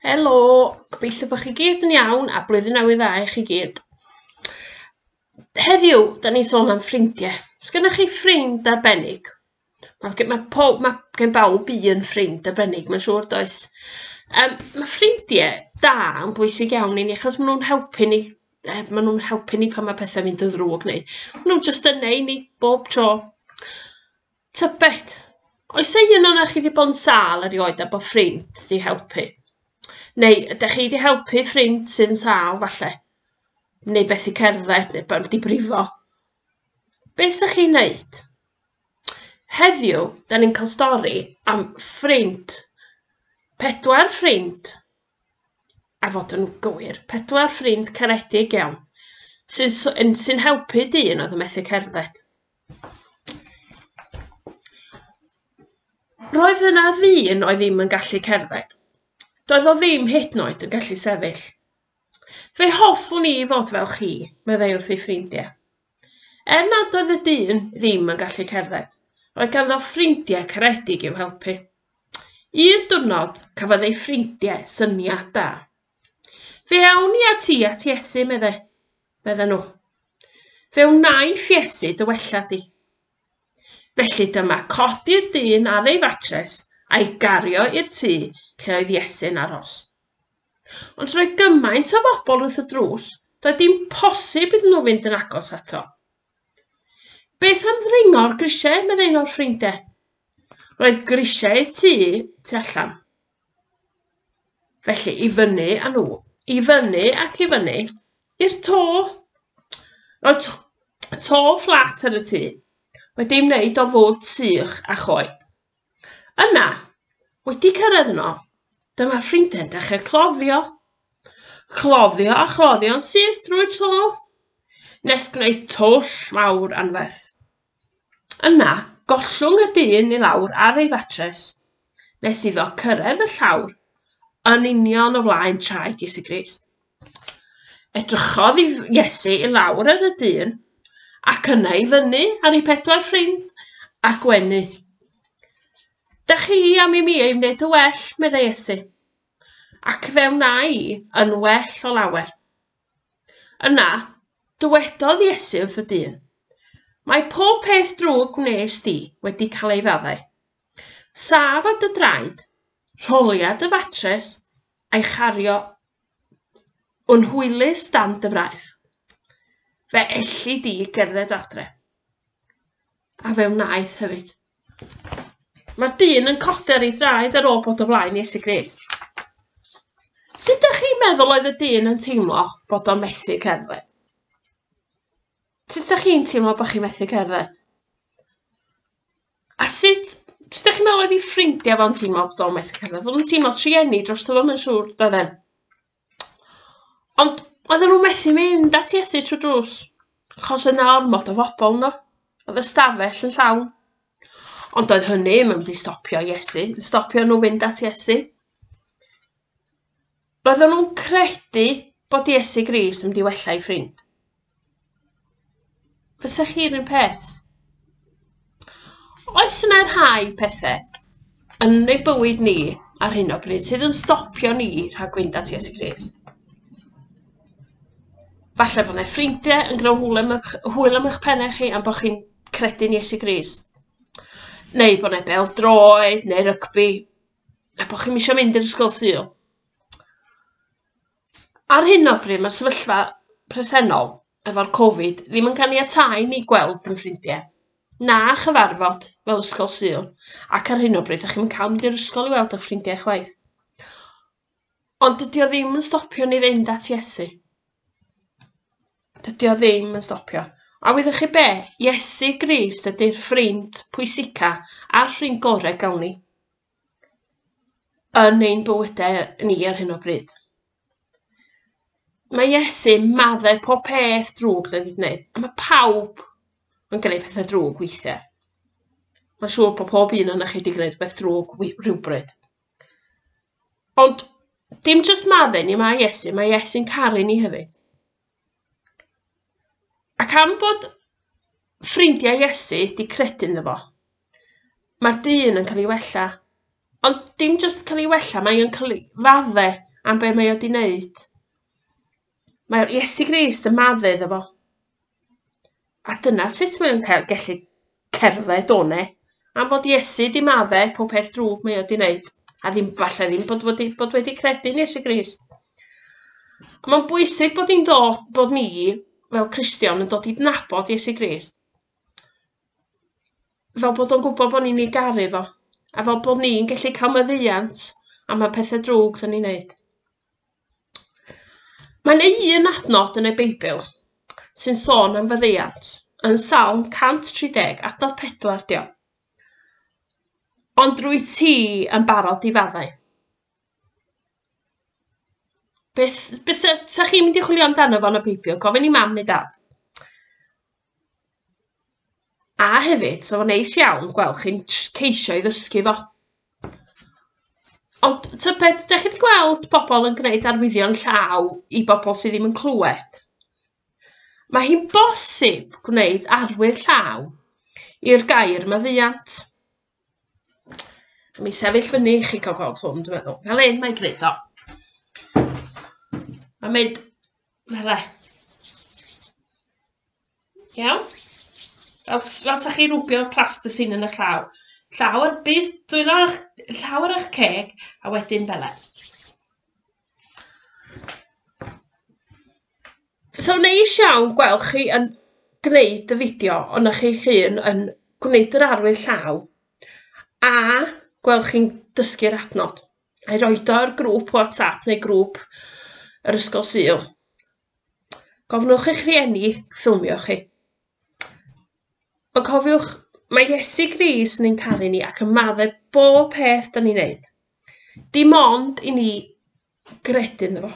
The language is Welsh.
Helo, gobeithio bod chi gyd yn iawn a blwyddyn newydd dda i chi gyd. Heddiw, da ni sôn am ffrindiau. Os gennych chi ffrind arbennig? Mae gen bawb un ffrind arbennig, mae'n siŵr does. Mae ffrindiau da yn bwysig iawn i ni, achos maen nhw'n helpu ni, pan mae pethau mynd yn ddrwg neu. Maen nhw'n jyst yna i ni bob tro. Tybed, oes e un o'na chi wedi bod yn sâl erioed a bod ffrind wedi helpu? Neu ydych chi wedi helpu ffrind sy'n sâl falle? Neu beth i cerdded, neu beth i brifo? Be ydych chi'n neud? Heddiw, da ni'n cael stori am ffrind. 4 ffrind, a fod yn gywir, 4 ffrind caredig iawn, sy'n helpu dyn oedd yn methu cerdded. Roedd yna ddyn oedd ddim yn gallu cerdded. Doedd o ddim hyd yn oed yn gallu sefyll. Fe hoffwn i fod fel chi, meddai wrth ei ffrindiau. Nad oedd y dyn ddim yn gallu cerdded, roedd ganddo ffrindiau caredig i'w helpu. Un diwrnod cafodd ei ffrindiau syniad da. Fe awn ni at Iesu, medden nhw. Fe wnaeth Iesu dy wella di. Felly dyma codi'r dyn ar ei fatres a'i gario i'r tŷ lle oedd Iesu'n aros. Ond roedd gymaint o bobl wrth y drws, doedd dim posib iddyn nhw fynd yn agos ato. Beth am ddringo'r grisiau, meddai un o'r ffrindiau? Roedd grisiau tu allan. Felly i fyny ac i fyny, i'r to. Roedd to fflat ar y tŷ, wedi'i wneud o fwd sych a choed. Yna, wedi cyrraedd yno, dyma ffrindiau'n dechrau cloddio. Cloddio a cloddio'n syth drwy'r to, nes gwneud twll mawr anferth. Yna, gollwng y dyn i lawr ar ei fatres, nes iddo cyrraedd y llawr yn union o flaen traed Iesu Grist. Edrychodd Iesu i lawr ar y dyn, ac yna i fyny ar ei 4 ffrind a gwenu. Da chi am i mi ei wneud y well, meddai Iesu, ac fe wna i yn well o lawer. Yna, dywedodd Iesu wrth y dyn, mae pob peth drwg wnes di wedi cael ei faddau. Saf dy draed, rholiad y fatres a'i chario yn hwylus dan dy fraich. Fe elli di gerdded adre. A fe wnaeth hefyd. Mae'r dyn yn codi ar ei draed ar ôl bod o flaen Iesu Grist. Sut ydych chi'n meddwl oedd y dyn yn teimlo bod o'n methu cerdded? Sut ydych chi'n teimlo bod chi'n methu cerdded? A sut ydych chi'n meddwl oedd ei ffrindiau fo'n teimlo bod o'n methu cerdded? Oedd o'n teimlo trienni dros to fo'n siŵr, doedden. Ond oedden nhw'n methu mynd at Iesu trwy drws, achos yna ormod o bobl nhw. Oedd y stafell yn llawn. Ond oedd hynny yn mynd i stopio Iesu, stopio nhw fynd at Iesu. Roedden nhw'n credu bod Iesu Grist yn mynd i wella ei ffrind. Fysech chi'r un peth? Oes yna rhai pethau yn ei bywyd ni ar hyn o bryd sydd yn stopio ni rhag fynd at Iesu Grist? Falle bod yna ffrindiau yn gwneud hwyl am eich pennau chi am bod chi'n credu'n Iesu Grist. Neu bod yna bêl-droed neu rygbi, a bod chi'n eisiau mynd i'r ysgol Sul. Ar hyn o bryd mae'r sefyllfa presennol efo'r Covid ddim yn caniatáu ni gweld yn ffrindiau. Na chyfarfod fel ysgol Sul, ac ar hyn o bryd ydych chi'n cael mynd i'r ysgol i weld eich ffrindiau chwaith. Ond dydy o ddim yn stopio ni fynd at Iesu. Dydy o ddim yn stopio. A wyddech chi be? Iesu Grist ydy'r ffrind pwysica a'r ffrind gorau gawn ni. Yn ein bywydau ni ar hyn o bryd. Mae Iesu maddau pob peth drwg da ni'n gwneud, a mae pawb yn gwneud pethau drwg weithiau. Mae'n siŵr bod pob un yna chi wedi gwneud beth drwg rhywbryd. Ond dim jyst maddau ni mae Iesu'n caru ni hefyd. Ac am bod ffrindiau Iesu wedi credu ynddo fo, mae'r dyn yn cael ei wella. Ond dim jyst cael ei wella, mae'n cael ei faddau am be mae o wedi wneud. Mae'r Iesu Grist yn maddu iddo fo. A dyna sut mae'n gallu cerdded o ne, am fod Iesu wedi maddu pob peth drwg mae o wedi wneud, a falle ddim bod wedi credu'n Iesu Grist. Mae'n bwysig bod ni, fel Cristion, yn dod i nabod Iesu Grist. Fel bod o'n gwybod bod ni'n ei garu fo, a fel bod ni'n gallu cael meddiant am y pethau drwg dyn ni'n wneud. Mae'n un adnod yn y Beibl sy'n sôn am feddiant, yn Salm 130, adnod 4 dio. Ond drwy ti yn barod i faddau. Beth sa chi'n mynd i chwilio amdano fo yn y Beibl, gofyn i mam neu dad. A hefyd, so fo'n neis iawn gweld chi'n ceisio i ddysgu fo. Ond tybed, da chi wedi gweld bobl yn gwneud arwyddion llaw i bobl sydd ddim yn clywed? Mae hi'n bosib gwneud arwydd llaw i'r gair meddiant. Mi sefyll fyny i chi cael gweld hwn, dwi'n meddwl. Fel un mae'n gwneud o. Mae'n mynd fel e. Iawn? Fel sa chi rwbio'r plasticine yn y llaw. Llaw ar eich ceg, a wedyn fel e. So neis iawn gweld chi yn gwneud y fideo, ond chi hun yn gwneud yr arwydd llaw, a gweld chi'n dysgu'r adnod. A'i roed o'r grŵp WhatsApp neu grŵp yr ysgol Sul. Gofnwch eich rhieni ffilmio chi. Ond cofiwch, mae Iesu Grist yn ein caru ni ac yn maddu bob peth da ni'n wneud. Dim ond i ni gredu ynddo fo.